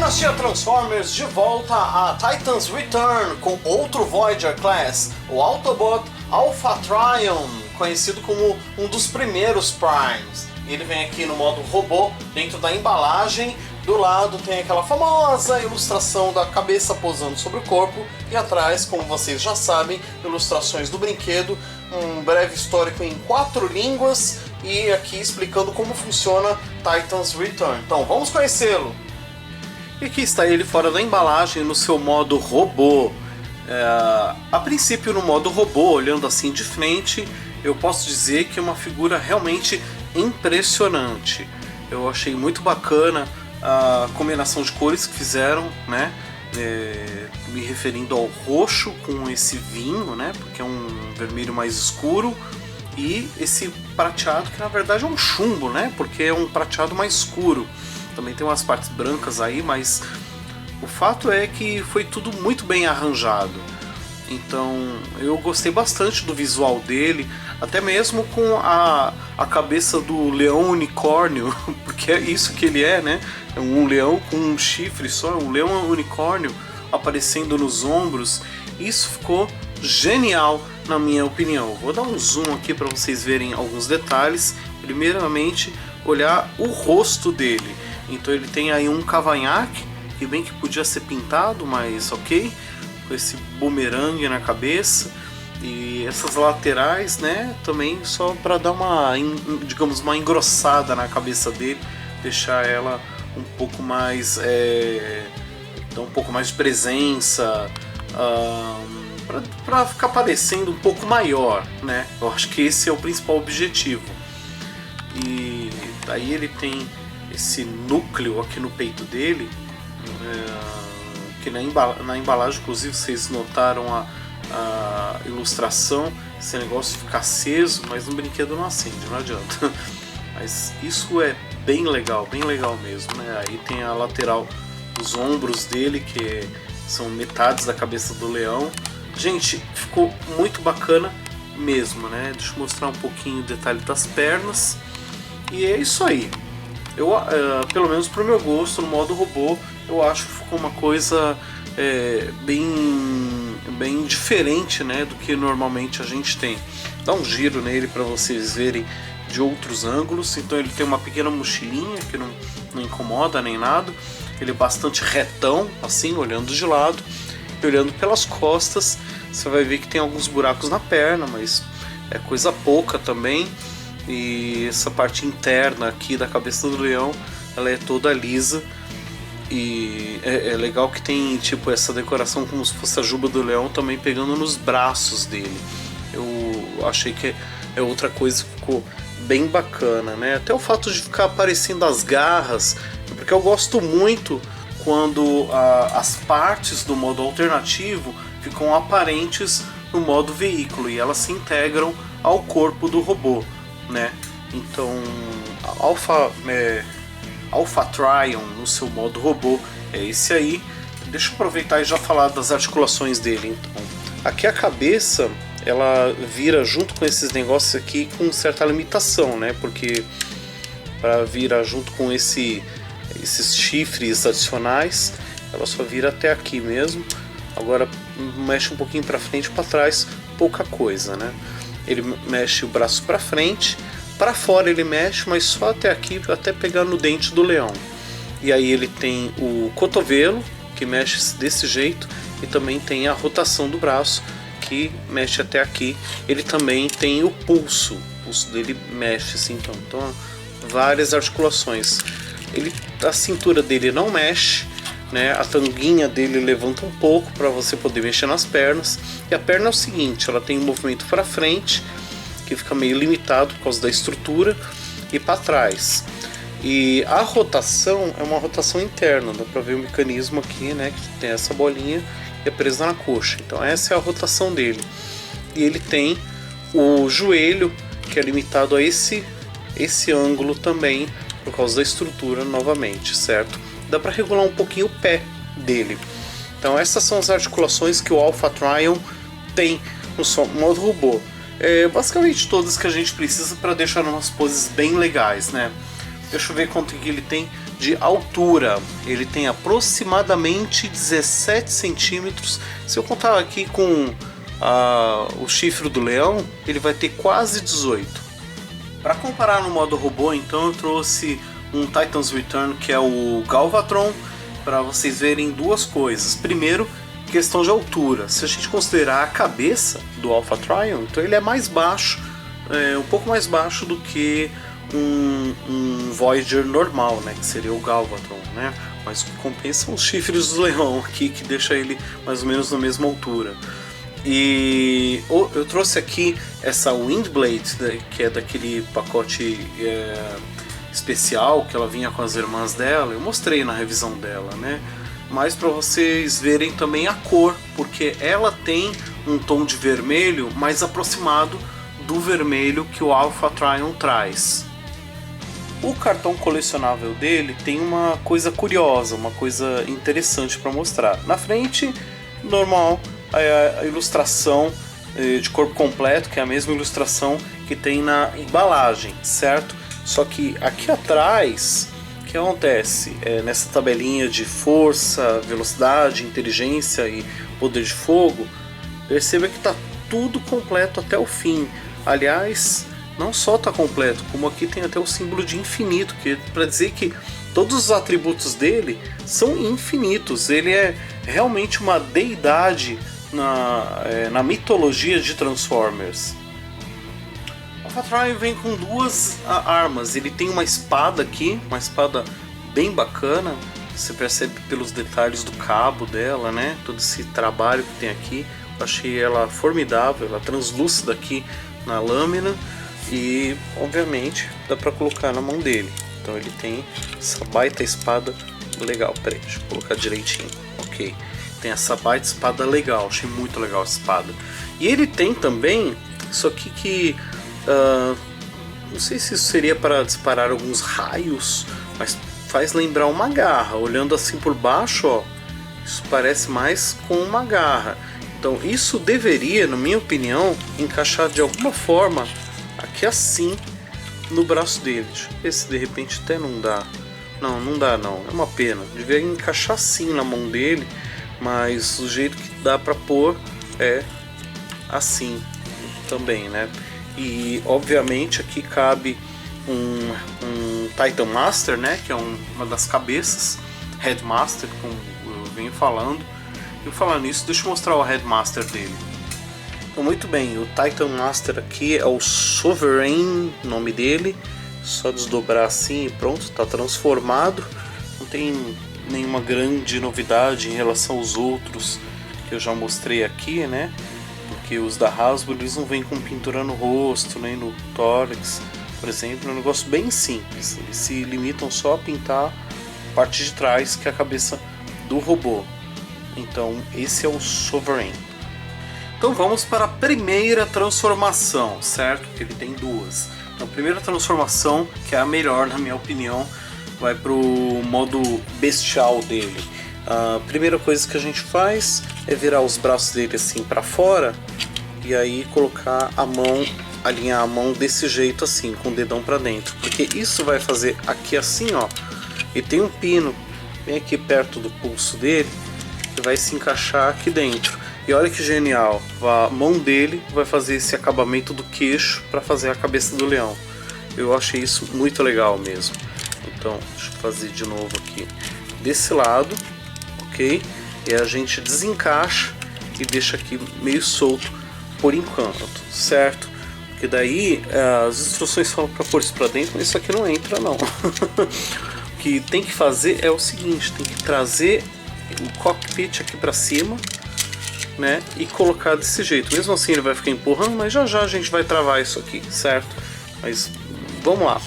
Dinastia Transformers de volta a Titans Return com outro Voyager Class, o Autobot Alpha Trion, conhecido como um dos primeiros Primes. Ele vem aqui no modo robô, dentro da embalagem. Do lado tem aquela famosa ilustração da cabeça posando sobre o corpo e atrás, como vocês já sabem, ilustrações do brinquedo, um breve histórico em 4 línguas e aqui explicando como funciona Titans Return. Então vamos conhecê-lo! E aqui está ele fora da embalagem no seu modo robô. A princípio no modo robô, olhando assim de frente, eu posso dizer que é uma figura realmente impressionante. Eu achei muito bacana a combinação de cores que fizeram, né? Me referindo ao roxo com esse vinho, né? Porque é um vermelho mais escuro, e esse prateado que na verdade é um chumbo, né? Porque é um prateado mais escuro. Também tem umas partes brancas aí, mas o fato é que foi tudo muito bem arranjado. Então eu gostei bastante do visual dele, até mesmo com a cabeça do leão unicórnio, porque é isso que ele é, né? É um leão com um chifre só, um leão unicórnio aparecendo nos ombros. Isso ficou genial, na minha opinião. Vou dar um zoom aqui para vocês verem alguns detalhes. Primeiramente, olhar o rosto dele. Então ele tem aí um cavanhaque, que bem que podia ser pintado, mas ok, com esse bumerangue na cabeça, e essas laterais, né, também só para dar digamos, uma engrossada na cabeça dele, deixar ela um pouco mais, dar um pouco mais de presença, para ficar parecendo um pouco maior, né? Eu acho que esse é o principal objetivo. E daí ele tem esse núcleo aqui no peito dele, que na embalagem, inclusive, vocês notaram a ilustração, esse negócio fica aceso, mas no brinquedo não acende, não adianta. Mas isso é bem legal mesmo, né? Aí tem a lateral, os ombros dele, que são metades da cabeça do leão. Gente, ficou muito bacana mesmo, né? Deixa eu mostrar um pouquinho o detalhe das pernas. E é isso aí. Pelo menos pro meu gosto, no modo robô, eu acho que ficou uma coisa bem diferente, né, do que normalmente a gente tem. Dá um giro nele para vocês verem de outros ângulos. Então ele tem uma pequena mochilinha que não incomoda nem nada. Ele é bastante retão, assim, olhando de lado. E olhando pelas costas, você vai ver que tem alguns buracos na perna, mas é coisa pouca também. E essa parte interna aqui da cabeça do leão, ela é toda lisa. E é legal que tem tipo essa decoração como se fosse a juba do leão também pegando nos braços dele. Eu achei que é outra coisa que ficou bem bacana, né? Até o fato de ficar aparecendo as garras, porque eu gosto muito quando as partes do modo alternativo ficam aparentes no modo veículo e elas se integram ao corpo do robô, né? Então Alpha Trion no seu modo robô é esse aí. Deixa eu aproveitar e já falar das articulações dele. Então, aqui a cabeça ela vira junto com esses negócios aqui com certa limitação, né? Porque para virar junto com esses chifres adicionais, ela só vira até aqui mesmo. Agora mexe um pouquinho para frente e para trás, pouca coisa, né? Ele mexe o braço para frente, para fora ele mexe, mas só até aqui, até pegar no dente do leão. E aí ele tem o cotovelo, que mexe desse jeito, e também tem a rotação do braço, que mexe até aqui. Ele também tem o pulso dele mexe assim, então várias articulações. A cintura dele não mexe, né? A tanguinha dele levanta um pouco para você poder mexer nas pernas. E a perna é o seguinte, ela tem um movimento para frente, que fica meio limitado por causa da estrutura, e para trás. E a rotação é uma rotação interna, dá para ver o mecanismo aqui, né, que tem essa bolinha que é presa na coxa. Então essa é a rotação dele. E ele tem o joelho, que é limitado a esse ângulo também, por causa da estrutura novamente, certo? Dá para regular um pouquinho o pé dele. Então essas são as articulações que o Alpha Trion tem no modo robô. Basicamente todas que a gente precisa para deixar umas poses bem legais, né? Deixa eu ver quanto que ele tem de altura. Ele tem aproximadamente 17 centímetros. Se eu contar aqui com o chifre do leão, ele vai ter quase 18. Para comparar no modo robô, então eu trouxe um Titan's Return, que é o Galvatron, para vocês verem duas coisas. Primeiro, questão de altura. Se a gente considerar a cabeça do Alpha Trion, então ele é mais baixo, um pouco mais baixo do que um Voyager normal, né, que seria o Galvatron, né? Mas o que compensa são os chifres do leão aqui, que deixa ele mais ou menos na mesma altura. E eu trouxe aqui essa Windblade, que é daquele pacote especial que ela vinha com as irmãs dela. Eu mostrei na revisão dela, né? Mas para vocês verem também a cor, porque ela tem um tom de vermelho mais aproximado do vermelho que o Alpha Trion traz. O cartão colecionável dele tem uma coisa curiosa, uma coisa interessante para mostrar. Na frente, normal, a ilustração de corpo completo, que é a mesma ilustração que tem na embalagem, certo? Só que aqui atrás, o que acontece? Nessa tabelinha de força, velocidade, inteligência e poder de fogo, perceba que está tudo completo até o fim. Aliás, não só está completo, como aqui tem até o símbolo de infinito, que é para dizer que todos os atributos dele são infinitos. Ele é realmente uma deidade na mitologia de Transformers. O Alpha Trion vem com duas armas. Ele tem uma espada aqui, uma espada bem bacana. Você percebe pelos detalhes do cabo dela, né? Todo esse trabalho que tem aqui. Eu achei ela formidável, ela translúcida aqui na lâmina. E obviamente dá para colocar na mão dele. Então ele tem essa baita espada legal. Peraí, deixa eu colocar direitinho. Ok. Tem essa baita espada legal, achei muito legal a espada. E ele tem também isso aqui que não sei se isso seria para disparar alguns raios, mas faz lembrar uma garra. Olhando assim por baixo, ó, isso parece mais com uma garra. Então isso deveria, na minha opinião, encaixar de alguma forma aqui assim no braço dele. Deixa eu ver se de repente até não dá. Não, não dá não, é uma pena. Devia encaixar assim na mão dele. Mas o jeito que dá para pôr é assim também, né? E obviamente aqui cabe um Titan Master, né? Que é uma das cabeças, Headmaster, como eu venho falando. E falar nisso, deixa eu mostrar o Headmaster dele. Então, muito bem, o Titan Master aqui é o Sovereign, nome dele. Só desdobrar assim e pronto, está transformado. Não tem nenhuma grande novidade em relação aos outros que eu já mostrei aqui, né? Porque os da Hasbro eles não vêm com pintura no rosto, nem no tórax, por exemplo. É um negócio bem simples. Eles se limitam só a pintar a parte de trás, que é a cabeça do robô. Então esse é o Sovereign. Então vamos para a primeira transformação, certo? Que ele tem duas. Então, a primeira transformação, que é a melhor na minha opinião, vai pro modo bestial dele. A primeira coisa que a gente faz é virar os braços dele assim para fora e aí colocar a mão, alinhar a mão desse jeito assim, com o dedão para dentro, porque isso vai fazer aqui assim, ó. E tem um pino bem aqui perto do pulso dele que vai se encaixar aqui dentro. E olha que genial, a mão dele vai fazer esse acabamento do queixo para fazer a cabeça do leão. Eu achei isso muito legal mesmo. Então, deixa eu fazer de novo aqui desse lado, ok? E a gente desencaixa e deixa aqui meio solto por enquanto, certo? Porque daí as instruções falam para pôr isso para dentro, mas isso aqui não entra não. O que tem que fazer é o seguinte, tem que trazer o cockpit aqui para cima, né? E colocar desse jeito. Mesmo assim ele vai ficar empurrando, mas já já a gente vai travar isso aqui, certo? Mas vamos lá.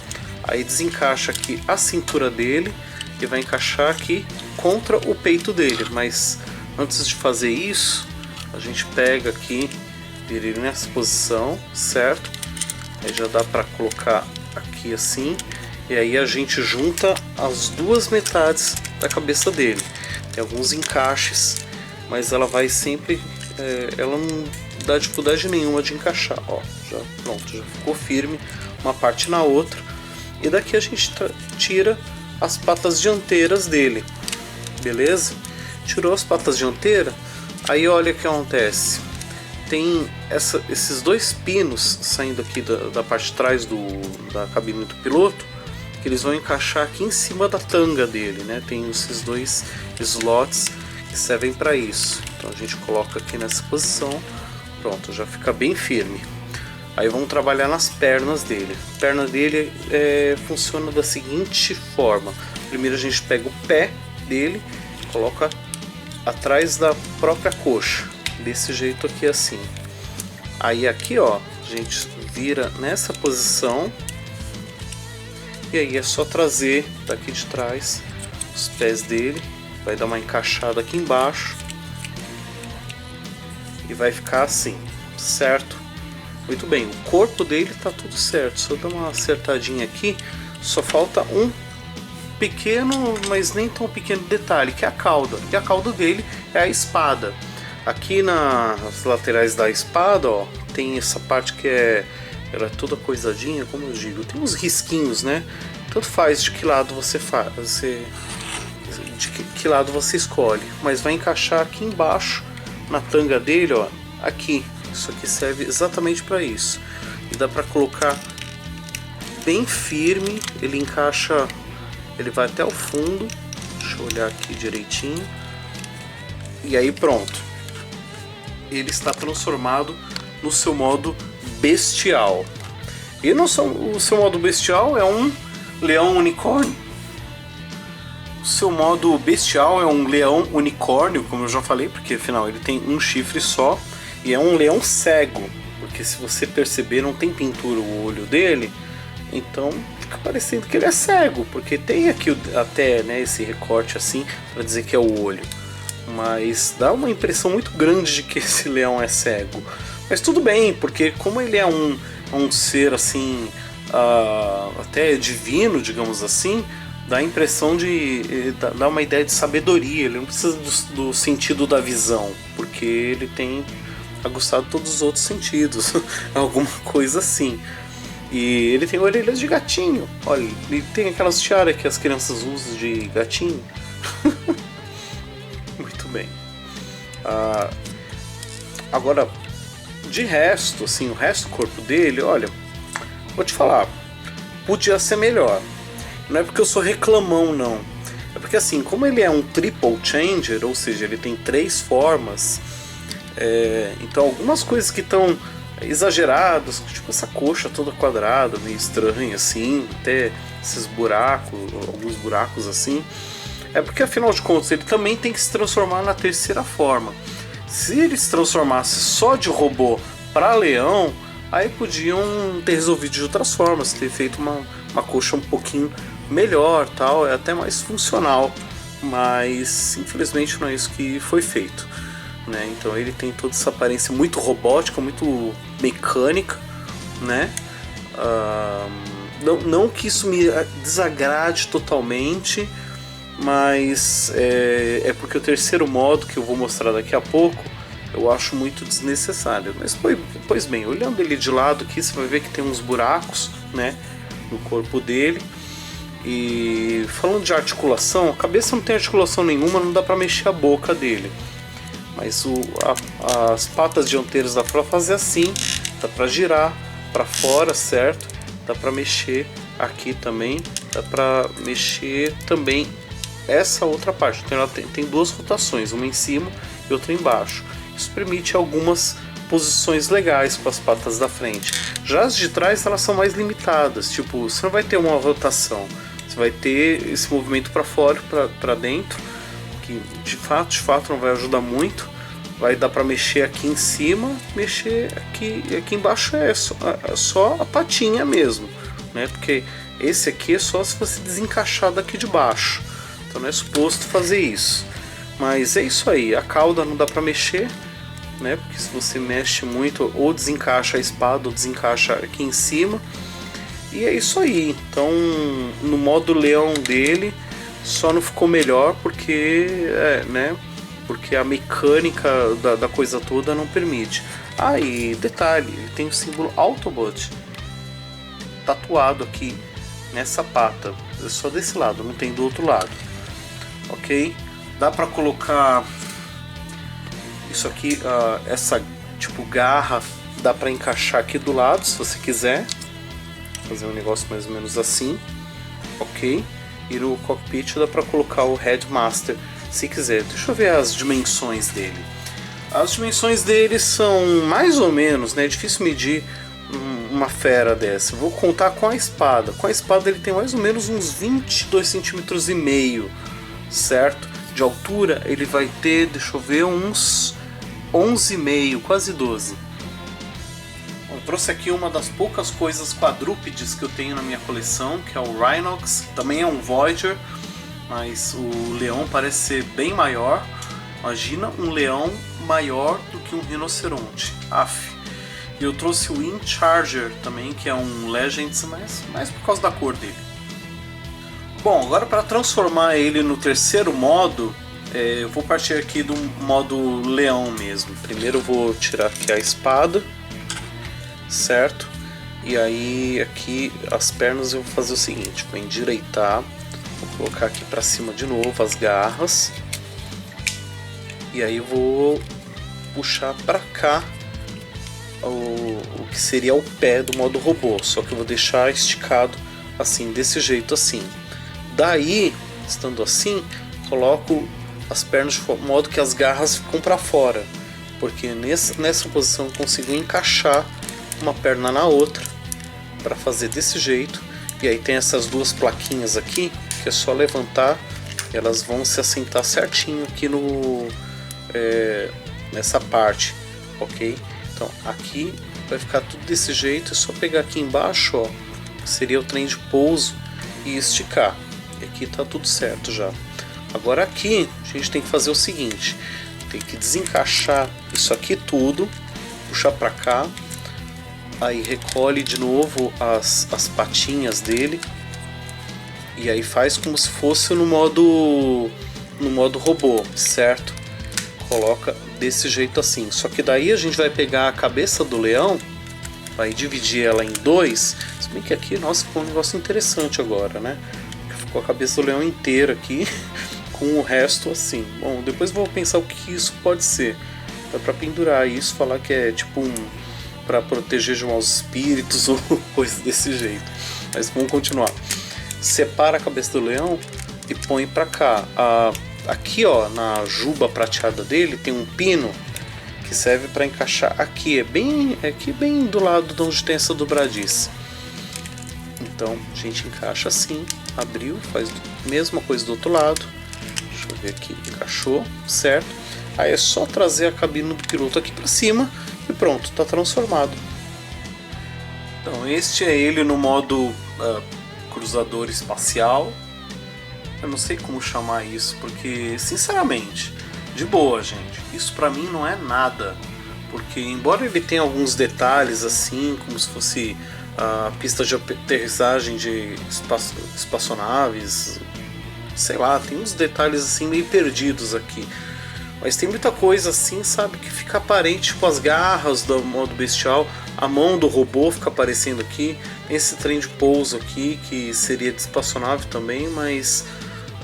Aí desencaixa aqui a cintura dele e vai encaixar aqui contra o peito dele. Mas antes de fazer isso, a gente pega aqui, vira ele nessa posição, certo? Aí já dá para colocar aqui assim. E aí a gente junta as duas metades da cabeça dele. Tem alguns encaixes, mas ela vai sempre... ela não dá dificuldade nenhuma de encaixar. Ó, já, pronto, já ficou firme uma parte na outra. E daqui a gente tira as patas dianteiras dele, beleza? Tirou as patas dianteiras, aí olha o que acontece. Tem esses dois pinos saindo aqui da parte de trás da cabine do piloto, que eles vão encaixar aqui em cima da tanga dele, né? Tem esses dois slots que servem para isso. Então a gente coloca aqui nessa posição, pronto, já fica bem firme. Aí vamos trabalhar nas pernas dele. A perna dele funciona da seguinte forma: primeiro a gente pega o pé dele, coloca atrás da própria coxa, desse jeito aqui assim. Aí aqui ó, a gente vira nessa posição, e aí é só trazer daqui de trás os pés dele, vai dar uma encaixada aqui embaixo e vai ficar assim, certo? Muito bem, o corpo dele tá tudo certo, só dar uma acertadinha aqui, só falta um pequeno, mas nem tão pequeno detalhe, que é a cauda. E a cauda dele é a espada. Aqui nas laterais da espada, ó, tem essa parte que ela é toda coisadinha, como eu digo, tem uns risquinhos, né? Tanto faz de que lado você faz, de que lado você escolhe, mas vai encaixar aqui embaixo na tanga dele, ó, aqui. Isso aqui serve exatamente para isso. E dá para colocar bem firme, ele encaixa, ele vai até o fundo. Deixa eu olhar aqui direitinho. E aí pronto. Ele está transformado no seu modo bestial. E o seu modo bestial é um leão unicórnio. O seu modo bestial é um leão unicórnio, como eu já falei, porque afinal ele tem um chifre só. E é um leão cego, porque se você perceber não tem pintura o olho dele, então fica parecendo que ele é cego, porque tem aqui até, né, esse recorte assim para dizer que é o olho, mas dá uma impressão muito grande de que esse leão é cego. Mas tudo bem, porque como ele é um ser assim, até divino, digamos assim, dá a impressão dá uma ideia de sabedoria. Ele não precisa do sentido da visão, porque ele tem aguçado todos os outros sentidos, alguma coisa assim. E ele tem orelhas de gatinho, olha, ele tem aquelas tiaras que as crianças usam de gatinho. Muito bem. Agora, de resto, assim, o resto do corpo dele, olha, vou te falar, podia ser melhor. Não é porque eu sou reclamão, não. É porque assim, como ele é um triple changer, ou seja, ele tem 3 formas, então algumas coisas que estão exageradas, tipo essa coxa toda quadrada, meio estranha assim, até esses buracos, alguns buracos assim, é porque afinal de contas ele também tem que se transformar na terceira forma. Se ele se transformasse só de robô para leão, aí podiam ter resolvido de outras formas, ter feito uma coxa um pouquinho melhor, tal, é até mais funcional, mas infelizmente não é isso que foi feito, né? Então ele tem toda essa aparência muito robótica, muito mecânica, né? Não que isso me desagrade totalmente, mas é porque o terceiro modo, que eu vou mostrar daqui a pouco, eu acho muito desnecessário. Mas pois bem, olhando ele de lado aqui, você vai ver que tem uns buracos, né, no corpo dele. E falando de articulação, a cabeça não tem articulação nenhuma, não dá para mexer a boca dele. Mas as patas dianteiras dá para fazer assim, dá para girar para fora, certo? Dá para mexer aqui também, dá para mexer também essa outra parte. Então ela tem 2 rotações, uma em cima e outra embaixo. Isso permite algumas posições legais para as patas da frente. Já as de trás elas são mais limitadas, tipo, você não vai ter uma rotação, você vai ter esse movimento para fora, para dentro, que de fato não vai ajudar muito. Vai dar para mexer aqui em cima, mexer aqui embaixo é só a patinha mesmo, né? Porque esse aqui é só se você desencaixar daqui de baixo, então não é suposto fazer isso. Mas é isso aí, a cauda não dá para mexer, né? Porque se você mexe muito, ou desencaixa a espada ou desencaixa aqui em cima. E é isso aí. Então no modo leão dele só não ficou melhor porque né? Porque a mecânica da coisa toda não permite. E detalhe, ele tem o símbolo Autobot tatuado aqui nessa pata, é só desse lado, não tem do outro lado, ok? Dá pra colocar isso aqui, essa tipo garra, dá pra encaixar aqui do lado se você quiser, fazer um negócio mais ou menos assim, ok? E no cockpit dá pra colocar o Headmaster se quiser. Deixa eu ver as dimensões dele. As dimensões dele são mais ou menos, né? É difícil medir uma fera dessa. Vou contar com a espada. Com a espada ele tem mais ou menos uns 22 centímetros e meio, certo? De altura ele vai ter, deixa eu ver, uns 11,5, quase 12. Bom, trouxe aqui uma das poucas coisas quadrúpedes que eu tenho na minha coleção, que é o Rhinox. Também é um Voyager, mas o leão parece ser bem maior. Imagina um leão maior do que um rinoceronte. Aff. E eu trouxe o In Charger também, que é um Legends, mas mais por causa da cor dele. Bom, agora para transformar ele no terceiro modo, eu vou partir aqui do modo leão mesmo. Primeiro eu vou tirar aqui a espada, certo? E aí aqui as pernas eu vou fazer o seguinte, vou endireitar, vou colocar aqui para cima de novo as garras. E aí eu vou puxar para cá o que seria o pé do modo robô, só que eu vou deixar esticado assim, desse jeito assim. Daí, estando assim, coloco as pernas de modo que as garras ficam para fora, porque nessa posição eu consigo encaixar uma perna na outra para fazer desse jeito. E aí tem essas duas plaquinhas aqui que é só levantar e elas vão se assentar certinho aqui nessa parte, ok? Então aqui vai ficar tudo desse jeito, é só pegar aqui embaixo, ó, que seria o trem de pouso, e esticar. E aqui tá tudo certo já. Agora aqui a gente tem que fazer o seguinte, tem que desencaixar isso aqui tudo, puxar para cá, aí recolhe de novo as patinhas dele, e aí faz como se fosse no modo robô, certo? Coloca desse jeito assim. Só que daí a gente vai pegar a cabeça do leão, vai dividir ela em dois. Se bem que aqui, nossa, ficou um negócio interessante agora, né? Ficou a cabeça do leão inteira aqui, com o resto assim. Bom, depois vou pensar o que isso pode ser. Dá pra pendurar isso, falar que é tipo para proteger de maus espíritos ou coisa desse jeito. Mas vamos continuar. Separa a cabeça do leão e põe pra cá. Aqui, ó, na juba prateada dele tem um pino que serve para encaixar aqui, aqui bem do lado de onde tem essa dobradiça. Então a gente encaixa assim, abriu, faz a mesma coisa do outro lado. Deixa eu ver aqui, encaixou, certo? Aí é só trazer a cabine do piloto aqui para cima e pronto, está transformado. Então este é ele no modo cruzador espacial. Eu não sei como chamar isso, porque, sinceramente, de boa, gente, isso pra mim não é nada. Porque, embora ele tenha alguns detalhes, assim, como se fosse a pista de aterrissagem de espaçonaves, sei lá, tem uns detalhes, assim, meio perdidos aqui. Mas tem muita coisa, assim, sabe, que fica aparente, tipo as garras do modo bestial, a mão do robô fica aparecendo aqui, esse trem de pouso aqui, que seria de espaçonave também, mas...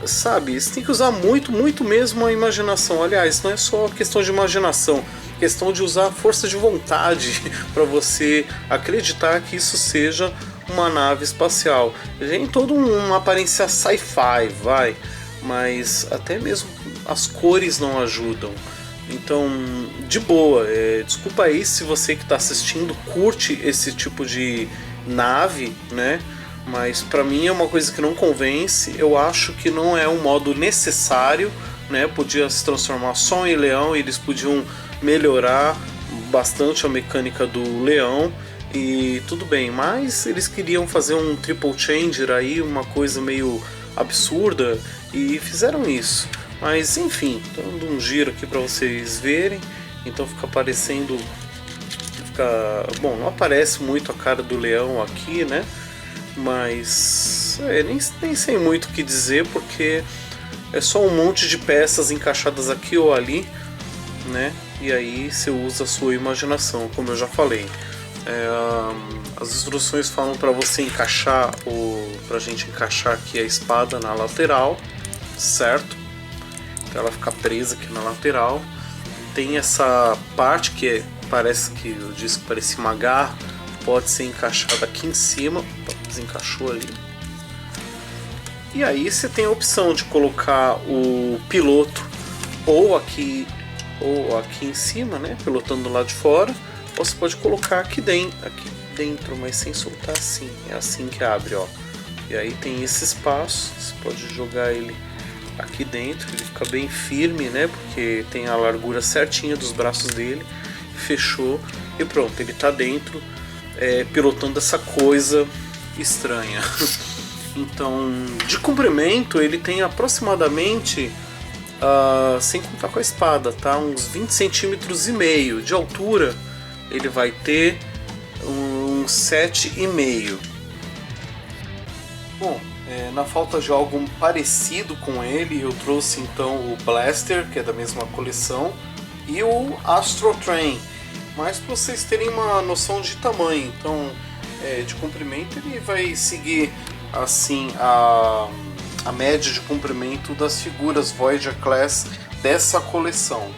sabe, você tem que usar muito mesmo a imaginação. Aliás, não é só questão de imaginação, questão de usar a força de vontade para você acreditar que isso seja uma nave espacial. Tem toda uma aparência sci-fi, vai, mas até mesmo as cores não ajudam. Então, de boa, desculpa aí se você que está assistindo curte esse tipo de nave, né? Mas pra mim é uma coisa que não convence. Eu acho que não é um modo necessário, né? Podia se transformar só em leão e eles podiam melhorar bastante a mecânica do leão e tudo bem, mas eles queriam fazer um triple changer aí, uma coisa meio absurda, e fizeram isso. Mas enfim, tô dando um giro aqui para vocês verem. Então fica aparecendo, bom, não aparece muito a cara do leão aqui, né? Mas nem sei muito o que dizer, porque é só um monte de peças encaixadas aqui ou ali, né? E aí você usa a sua imaginação, como eu já falei. As instruções falam para você encaixar pra gente encaixar aqui a espada na lateral, certo? Então ela fica presa aqui na lateral. Tem essa parte que parece que o disco parecia uma garra, pode ser encaixada aqui em cima. Desencaixou ali. E aí você tem a opção de colocar o piloto ou aqui em cima, né, pilotando do lado de fora, ou você pode colocar aqui dentro, mas sem soltar assim. É assim que abre, ó. E aí tem esse espaço, você pode jogar ele aqui dentro, ele fica bem firme, né, porque tem a largura certinha dos braços dele. Fechou e pronto, ele tá dentro, pilotando essa coisa estranha. Então, de comprimento ele tem aproximadamente, sem contar com a espada, tá, uns 20 centímetros e meio. De altura ele vai ter uns 7,5. Bom, na falta de algo parecido com ele, eu trouxe então o Blaster, que é da mesma coleção, e o Astro Train, mas para vocês terem uma noção de tamanho. Então, de comprimento ele vai seguir assim a média de comprimento das figuras Voyager Class dessa coleção.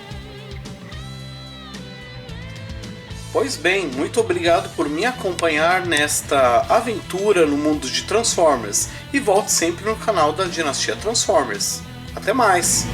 Pois bem, muito obrigado por me acompanhar nesta aventura no mundo de Transformers, e volte sempre no canal da Dinastia Transformers. Até mais!